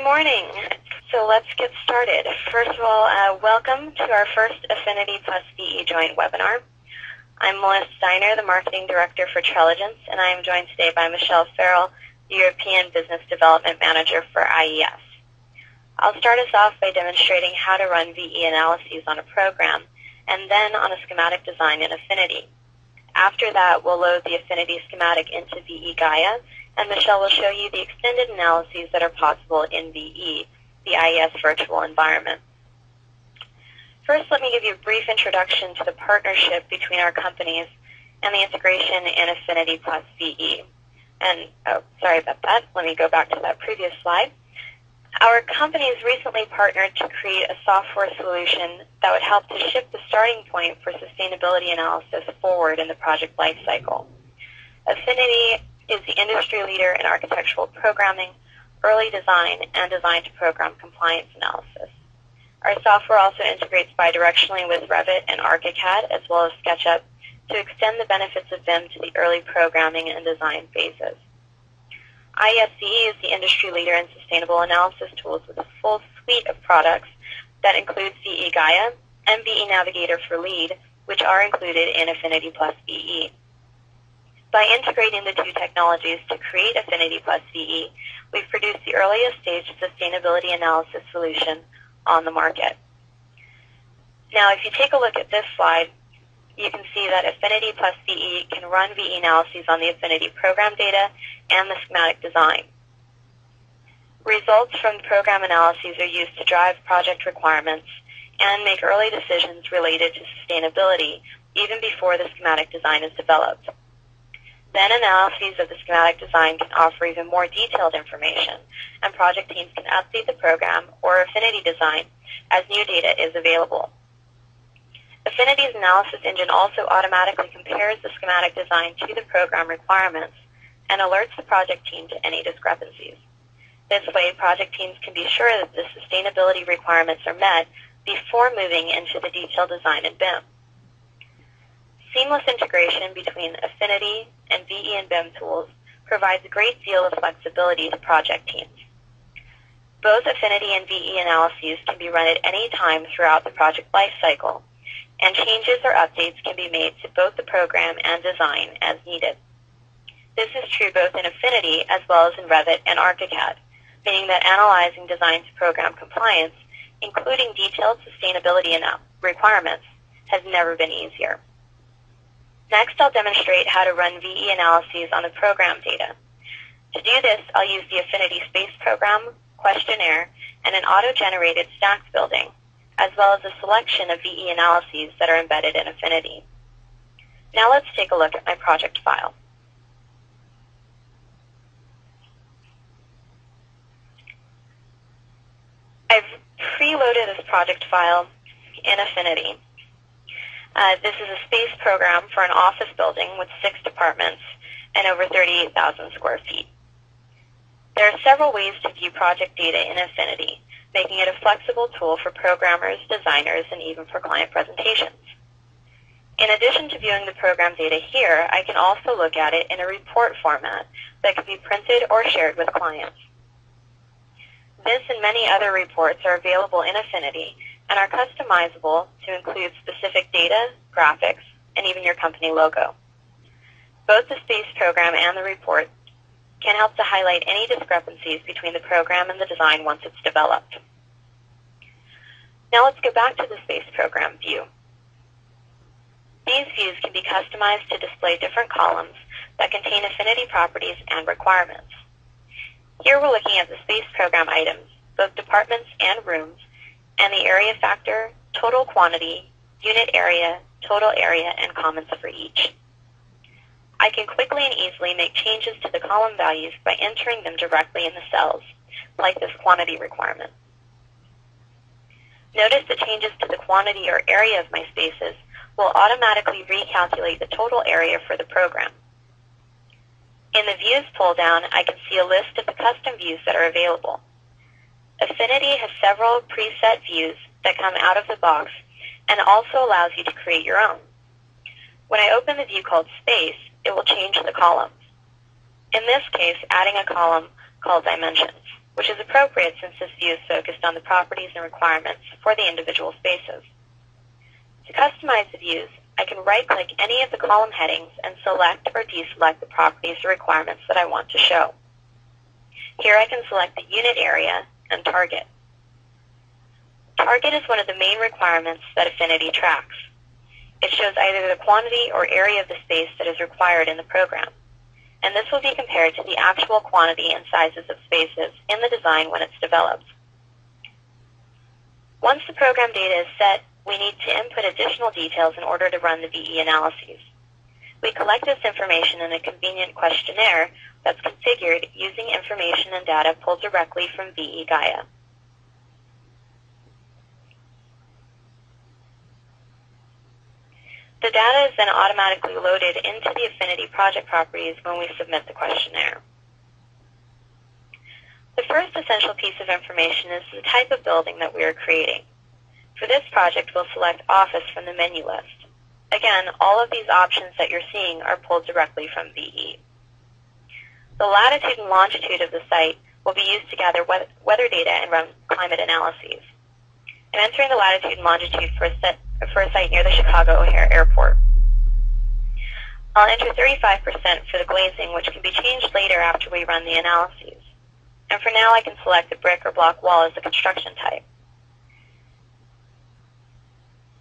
morning. So let's get started. First of all, welcome to our first Affinity+VE joint webinar. I'm Melissa Steiner, the Marketing Director for Trelligence, and I am joined today by Michelle Farrell, the European Business Development Manager for IES. I'll start us off by demonstrating how to run VE analyses on a program, and then on a schematic design in Affinity. After that, we'll load the Affinity schematic into VE-Gaia, and Michelle will show you the extended analyses that are possible in VE, the IES virtual environment. First, let me give you a brief introduction to the partnership between our companies and the integration in Affinity+VE. And, sorry about that. Let me go back to that previous slide. Our companies recently partnered to create a software solution that would help to shift the starting point for sustainability analysis forward in the project lifecycle. Affinity is the industry leader in architectural programming, early design, and design-to-program compliance analysis. Our software also integrates bi-directionally with Revit and ArchiCAD, as well as SketchUp, to extend the benefits of VIM to the early programming and design phases. IES is the industry leader in sustainable analysis tools with a full suite of products that includes VE-Gaia and VE-Navigator for LEAD, which are included in Affinity+VE. By integrating the two technologies to create Affinity+VE, we've produced the earliest stage sustainability analysis solution on the market. Now, if you take a look at this slide, you can see that Affinity+VE can run VE analyses on the Affinity program data and the schematic design. Results from program analyses are used to drive project requirements and make early decisions related to sustainability even before the schematic design is developed. Then analyses of the schematic design can offer even more detailed information, and project teams can update the program or Affinity design as new data is available. Affinity's analysis engine also automatically compares the schematic design to the program requirements and alerts the project team to any discrepancies. This way, project teams can be sure that the sustainability requirements are met before moving into the detailed design in BIM. Seamless integration between Affinity and VE and BIM tools provides a great deal of flexibility to project teams. Both Affinity and VE analyses can be run at any time throughout the project lifecycle, and changes or updates can be made to both the program and design as needed. This is true both in Affinity as well as in Revit and ArchiCAD, meaning that analyzing design-to-program compliance, including detailed sustainability requirements, has never been easier. Next, I'll demonstrate how to run VE analyses on the program data. To do this, I'll use the Affinity Space Program, questionnaire, and an auto-generated stacked building, as well as a selection of VE analyses that are embedded in Affinity. Now let's take a look at my project file. I've preloaded this project file in Affinity. This is a space program for an office building with 6 departments and over 38,000 square feet. There are several ways to view project data in Affinity, making it a flexible tool for programmers, designers, and even for client presentations. In addition to viewing the program data here, I can also look at it in a report format that can be printed or shared with clients. This and many other reports are available in Affinity and are customizable to include specific data, graphics, and even your company logo. Both the space program and the report can help to highlight any discrepancies between the program and the design once it's developed. Now let's go back to the space program view. These views can be customized to display different columns that contain Affinity properties and requirements. Here we're looking at the space program items, both departments and rooms, and the area factor, total quantity, unit area, total area, and comments for each. I can quickly and easily make changes to the column values by entering them directly in the cells, like this quantity requirement. Notice the changes to the quantity or area of my spaces will automatically recalculate the total area for the program. In the Views pull-down, I can see a list of the custom views that are available. Affinity has several preset views that come out of the box and also allows you to create your own. When I open the view called Space, it will change the columns. In this case, adding a column called Dimensions. which is appropriate since this view is focused on the properties and requirements for the individual spaces. To customize the views, I can right-click any of the column headings and select or deselect the properties or requirements that I want to show. Here I can select the unit area and target. Target is one of the main requirements that Affinity tracks. It shows either the quantity or area of the space that is required in the program, and this will be compared to the actual quantity and sizes of spaces in the design when it's developed. Once the program data is set, we need to input additional details in order to run the VE analyses. We collect this information in a convenient questionnaire that's configured using information and data pulled directly from VE-Gaia. The data is then automatically loaded into the Affinity project properties when we submit the questionnaire. The first essential piece of information is the type of building that we are creating. For this project, we'll select Office from the menu list. Again, all of these options that you're seeing are pulled directly from VE. The latitude and longitude of the site will be used to gather weather data and run climate analyses. I'm entering the latitude and longitude for a site near the Chicago O'Hare Airport. I'll enter 35% for the glazing, which can be changed later after we run the analyses. And for now, I can select the brick or block wall as the construction type.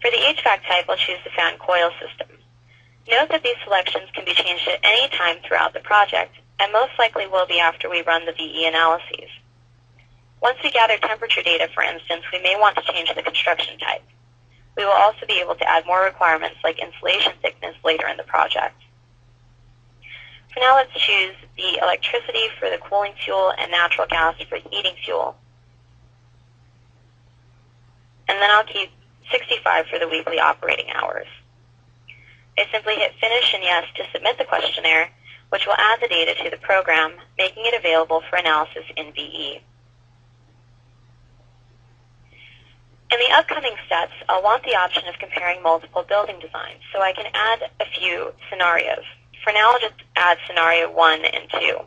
For the HVAC type, I'll choose the fan coil system. Note that these selections can be changed at any time throughout the project, and most likely will be after we run the VE analyses. Once we gather temperature data, for instance, we may want to change the construction type. We will also be able to add more requirements like insulation thickness later in the project. For now, let's choose the electricity for the cooling fuel and natural gas for the heating fuel. And then I'll keep 65 for the weekly operating hours. I simply hit Finish and Yes to submit the questionnaire, which will add the data to the program, making it available for analysis in VE. In the upcoming steps, I'll want the option of comparing multiple building designs, so I can add a few scenarios. For now, I'll just add scenario 1 and 2.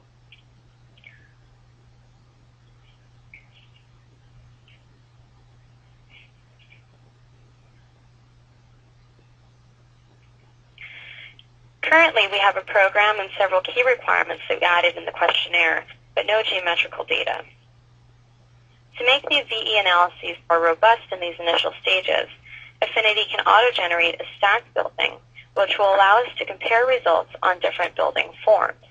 Currently, we have a program and several key requirements that we added in the questionnaire, but no geometrical data. To make the VE analyses more robust in these initial stages, Affinity can auto-generate a stacked building, which will allow us to compare results on different building forms.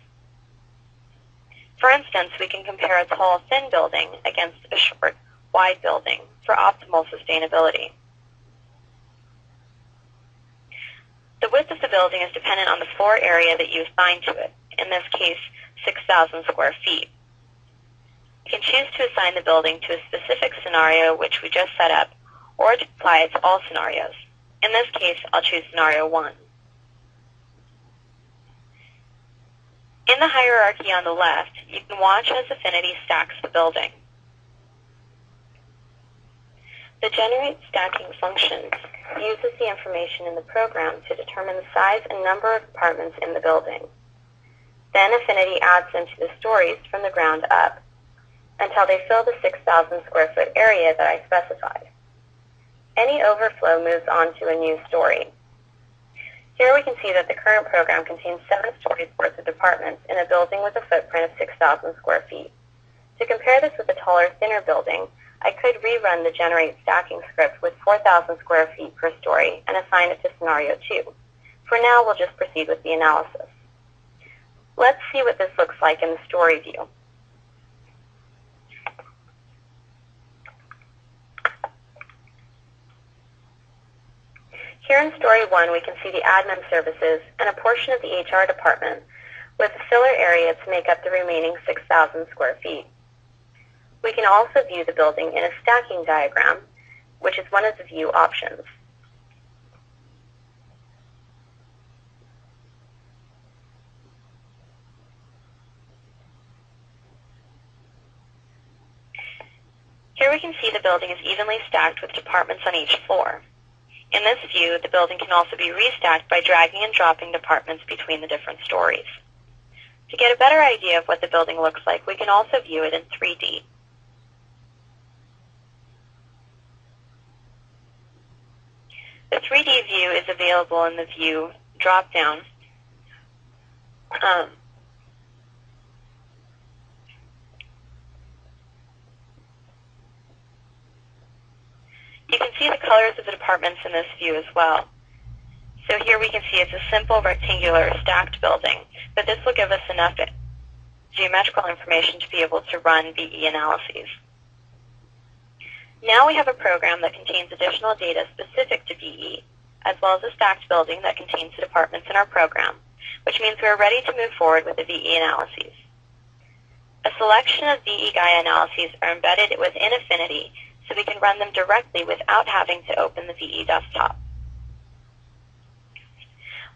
For instance, we can compare a tall, thin building against a short, wide building for optimal sustainability. The width of the building is dependent on the floor area that you assign to it, in this case, 6,000 square feet. You can choose to assign the building to a specific scenario which we just set up, or to apply it to all scenarios. In this case, I'll choose scenario 1. In the hierarchy on the left, you can watch as Affinity stacks the building. The Generate Stacking function uses the information in the program to determine the size and number of apartments in the building. Then Affinity adds them to the stories from the ground up, until they fill the 6,000 square foot area that I specified. Any overflow moves on to a new story. Here we can see that the current program contains 7 stories worth of apartments in a building with a footprint of 6,000 square feet. To compare this with a taller, thinner building, I could rerun the Generate Stacking script with 4,000 square feet per story and assign it to scenario 2. For now, we'll just proceed with the analysis. Let's see what this looks like in the story view. Here in Story 1, we can see the admin services and a portion of the HR department with a filler area to make up the remaining 6,000 square feet. We can also view the building in a stacking diagram, which is one of the view options. Here we can see the building is evenly stacked with departments on each floor. In this view, the building can also be restacked by dragging and dropping departments between the different stories. To get a better idea of what the building looks like, we can also view it in 3D. The 3D view is available in the View drop-down. You can see the colors of the departments in this view as well. So here we can see it's a simple rectangular stacked building, but this will give us enough geometrical information to be able to run VE analyses. Now we have a program that contains additional data specific to VE, as well as a stacked building that contains the departments in our program, which means we are ready to move forward with the VE analyses. A selection of VE-Gaia analyses are embedded within Affinity, so we can run them directly without having to open the VE desktop.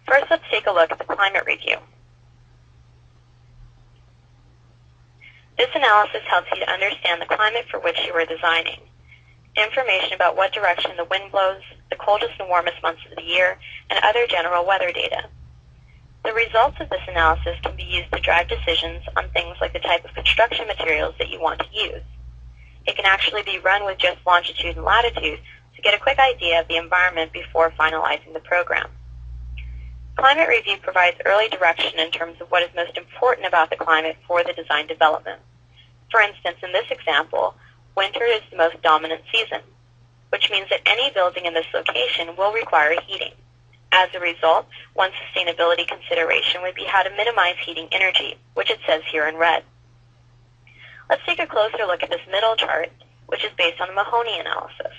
First, let's take a look at the climate review. This analysis helps you to understand the climate for which you are designing, information about what direction the wind blows, the coldest and warmest months of the year, and other general weather data. The results of this analysis can be used to drive decisions on things like the type of construction materials that you want to use. It can actually be run with just longitude and latitude to get a quick idea of the environment before finalizing the program. Climate review provides early direction in terms of what is most important about the climate for the design development. For instance, in this example, winter is the most dominant season, which means that any building in this location will require heating. As a result, one sustainability consideration would be how to minimize heating energy, which it says here in red. Let's take a closer look at this middle chart, which is based on the Mahoney Analysis.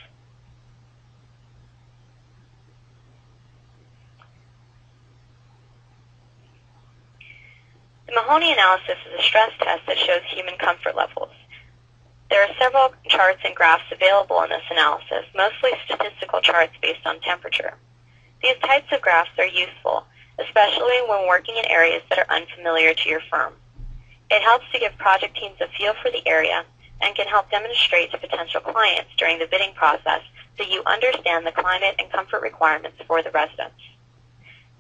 The Mahoney Analysis is a stress test that shows human comfort levels. There are several charts and graphs available in this analysis, mostly statistical charts based on temperature. These types of graphs are useful, especially when working in areas that are unfamiliar to your firm. It helps to give project teams a feel for the area and can help demonstrate to potential clients during the bidding process so you understand the climate and comfort requirements for the residents.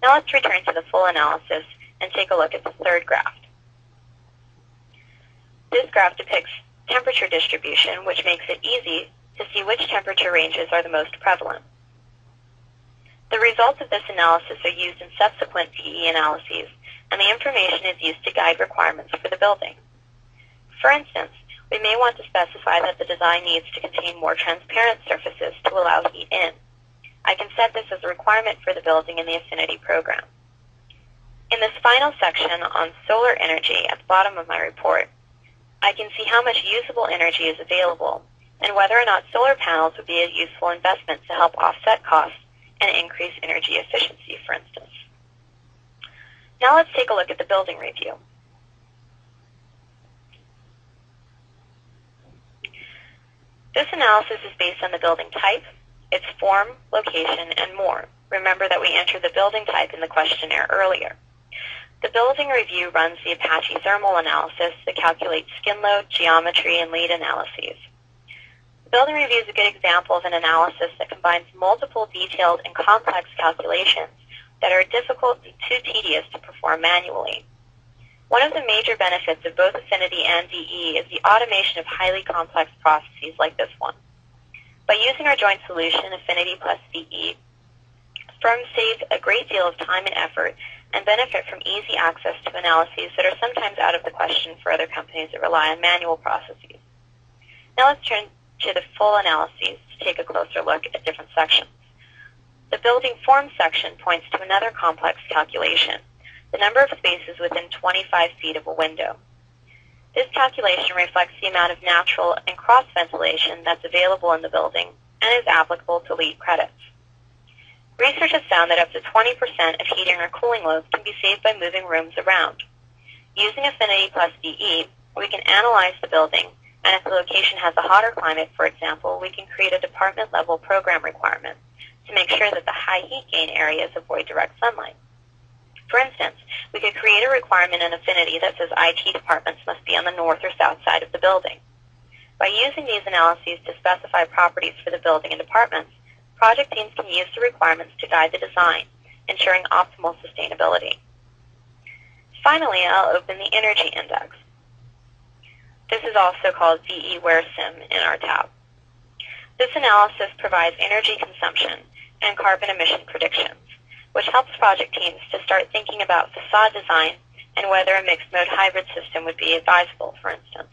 Now let's return to the full analysis and take a look at the third graph. This graph depicts temperature distribution, which makes it easy to see which temperature ranges are the most prevalent. The results of this analysis are used in subsequent VE analyses, and the information is used to guide requirements for the building. For instance, we may want to specify that the design needs to contain more transparent surfaces to allow heat in. I can set this as a requirement for the building in the Affinity program. In this final section on solar energy at the bottom of my report, I can see how much usable energy is available and whether or not solar panels would be a useful investment to help offset costs and increase energy efficiency, for instance. Now let's take a look at the building review. This analysis is based on the building type, its form, location, and more. Remember that we entered the building type in the questionnaire earlier. The building review runs the Apache thermal analysis that calculates skin load, geometry, and lead analyses. The building review is a good example of an analysis that combines multiple detailed and complex calculations that are difficult and too tedious to perform manually. One of the major benefits of both Affinity and VE is the automation of highly complex processes like this one. By using our joint solution, Affinity+VE, firms save a great deal of time and effort and benefit from easy access to analyses that are sometimes out of the question for other companies that rely on manual processes. Now let's turn to the full analyses to take a closer look at different sections. The building form section points to another complex calculation, the number of spaces within 25 feet of a window. This calculation reflects the amount of natural and cross ventilation that's available in the building and is applicable to LEED credits. Research has found that up to 20% of heating or cooling loads can be saved by moving rooms around. Using Affinity+VE, we can analyze the building, and if the location has a hotter climate, for example, we can create a department-level program requirement to make sure that the high heat gain areas avoid direct sunlight. For instance, we could create a requirement in Affinity that says IT departments must be on the north or south side of the building. By using these analyses to specify properties for the building and departments, project teams can use the requirements to guide the design, ensuring optimal sustainability. Finally, I'll open the Energy Index. This is also called VE-WareSim in our tab. This analysis provides energy consumption and carbon emission predictions, which helps project teams to start thinking about facade design and whether a mixed-mode hybrid system would be advisable, for instance.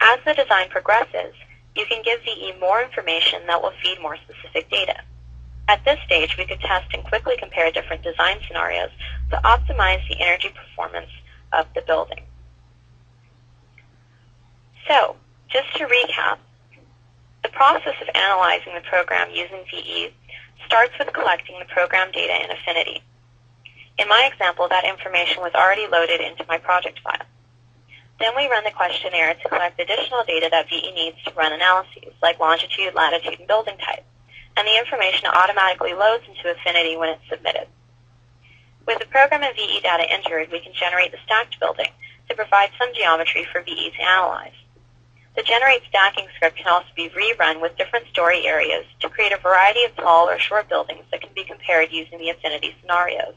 As the design progresses, you can give VE more information that will feed more specific data. At this stage, we could test and quickly compare different design scenarios to optimize the energy performance of the building. So, just to recap, the process of analyzing the program using VE starts with collecting the program data in Affinity. In my example, that information was already loaded into my project file. Then we run the questionnaire to collect additional data that VE needs to run analyses, like longitude, latitude, and building type, and the information automatically loads into Affinity when it's submitted. With the program and VE data entered, we can generate the stacked building to provide some geometry for VE to analyze. The generate stacking script can also be rerun with different story areas to create a variety of tall or short buildings that can be compared using the Affinity scenarios.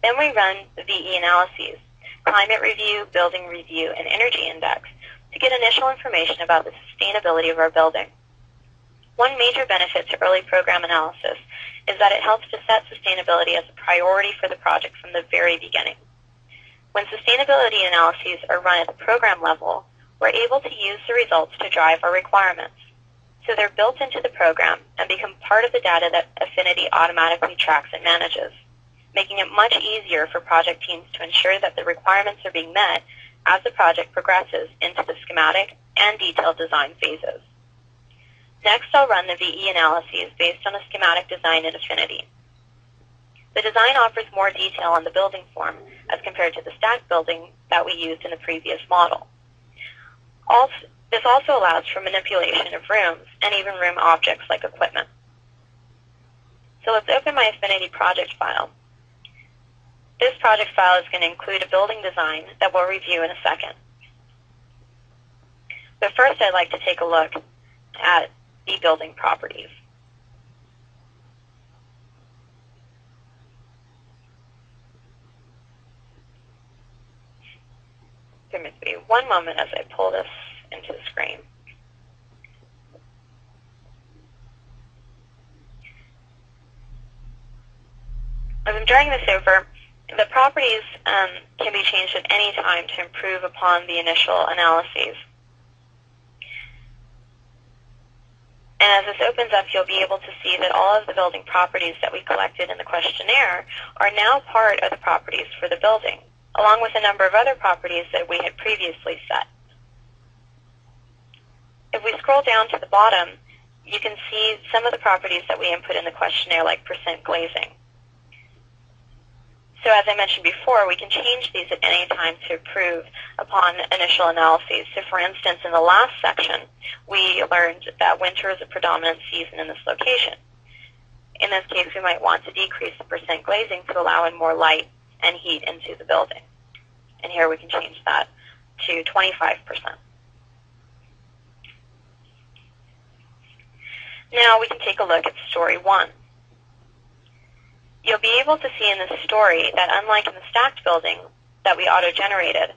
Then we run the VE analyses, climate review, building review, and energy index to get initial information about the sustainability of our building. One major benefit to early program analysis is that it helps to set sustainability as a priority for the project from the very beginning. When sustainability analyses are run at the program level, we're able to use the results to drive our requirements. So they're built into the program and become part of the data that Affinity automatically tracks and manages, making it much easier for project teams to ensure that the requirements are being met as the project progresses into the schematic and detailed design phases. Next, I'll run the VE analyses based on a schematic design in Affinity. The design offers more detail on the building form as compared to the stacked building that we used in the previous model. This also allows for manipulation of rooms and even room objects like equipment. So let's open my Affinity project file. This project file is going to include a building design that we'll review in a second. But first, I'd like to take a look at the building properties. Give me one moment as I pull this into the screen. As I'm dragging this over, the properties can be changed at any time to improve upon the initial analyses. And as this opens up, you'll be able to see that all of the building properties that we collected in the questionnaire are now part of the properties for the building, along with a number of other properties that we had previously set. If we scroll down to the bottom, you can see some of the properties that we input in the questionnaire, like percent glazing. So as I mentioned before, we can change these at any time to improve upon initial analyses. So for instance, in the last section, we learned that winter is a predominant season in this location. In this case, we might want to decrease the percent glazing to allow in more light and heat into the building. And here we can change that to 25%. Now we can take a look at story 1. You'll be able to see in this story that unlike in the stacked building that we auto-generated,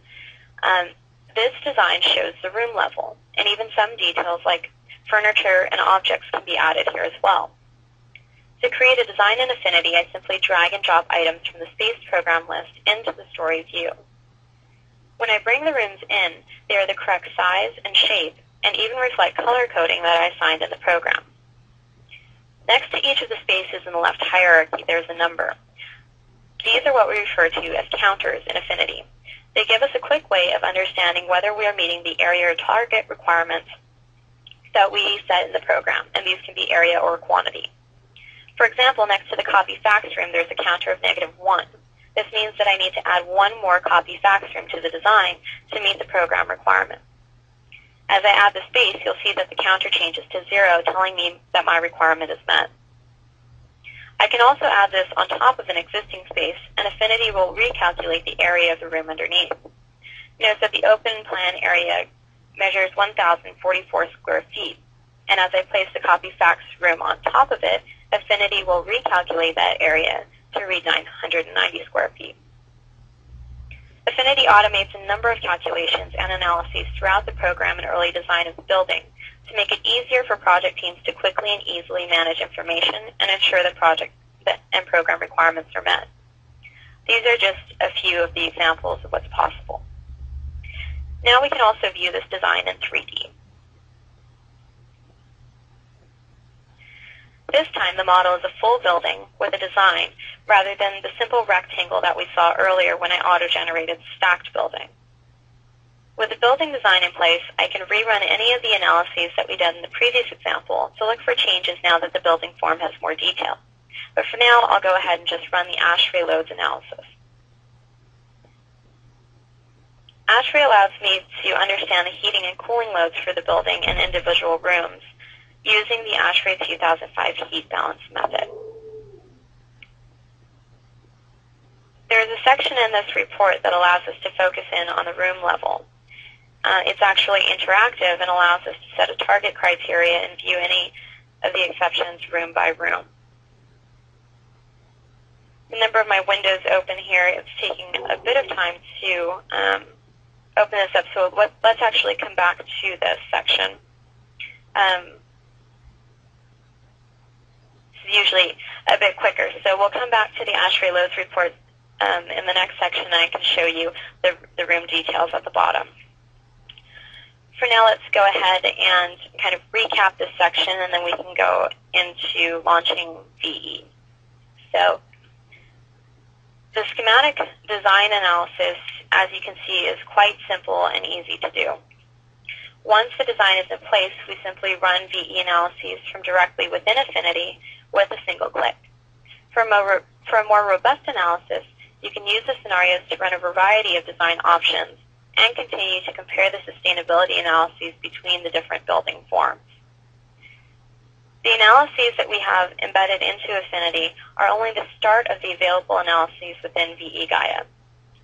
this design shows the room level, and even some details like furniture and objects can be added here as well. To create a design in Affinity, I simply drag and drop items from the space program list into the story view. When I bring the rooms in, they are the correct size and shape, and even reflect color coding that I assigned in the program. Next to each of the spaces in the left hierarchy, there's a number. These are what we refer to as counters in Affinity. They give us a quick way of understanding whether we are meeting the area or target requirements that we set in the program, and these can be area or quantity. For example, next to the copy fax room, there's a counter of -1. This means that I need to add one more copy fax room to the design to meet the program requirement. As I add the space, you'll see that the counter changes to 0, telling me that my requirement is met. I can also add this on top of an existing space, and Affinity will recalculate the area of the room underneath. Note that the open plan area measures 1,044 square feet, and as I place the copy fax room on top of it, Affinity will recalculate that area to read 990 square feet. Affinity automates a number of calculations and analyses throughout the program and early design of the building to make it easier for project teams to quickly and easily manage information and ensure that project and program requirements are met. These are just a few of the examples of what's possible. Now we can also view this design in 3D. This time the model is a full building with a design rather than the simple rectangle that we saw earlier when I auto-generated stacked building. With the building design in place, I can rerun any of the analyses that we did in the previous example to look for changes now that the building form has more detail. But for now, I'll go ahead and just run the ASHRAE loads analysis. ASHRAE allows me to understand the heating and cooling loads for the building and individual rooms using the ASHRAE 2005 heat balance method. There is a section in this report that allows us to focus in on the room level. It's actually interactive and allows us to set a target criteria and view any of the exceptions room by room. The number of my windows open here, it's taking a bit of time to open this up, so let's actually come back to this section. It's usually a bit quicker, so we'll come back to the ASHRAE loads report in the next section, and I can show you the room details at the bottom. For now, let's go ahead and kind of recap this section, and then we can go into launching VE. So the schematic design analysis, as you can see, is quite simple and easy to do. Once the design is in place, we simply run VE analyses from directly within Affinity with a single click. For a more robust analysis, you can use the scenarios to run a variety of design options and continue to compare the sustainability analyses between the different building forms. The analyses that we have embedded into Affinity are only the start of the available analyses within VE-Gaia.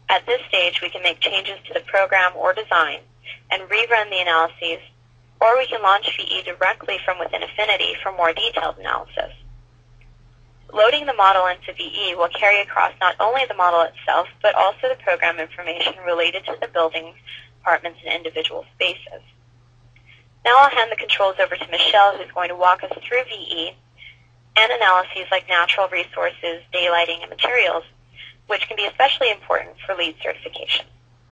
At this stage, we can make changes to the program or design and rerun the analyses, or we can launch VE directly from within Affinity for more detailed analysis. Loading the model into VE will carry across not only the model itself, but also the program information related to the buildings, apartments, and individual spaces. Now I'll hand the controls over to Michelle, who's going to walk us through VE and analyses like natural resources, daylighting, and materials, which can be especially important for LEED certification.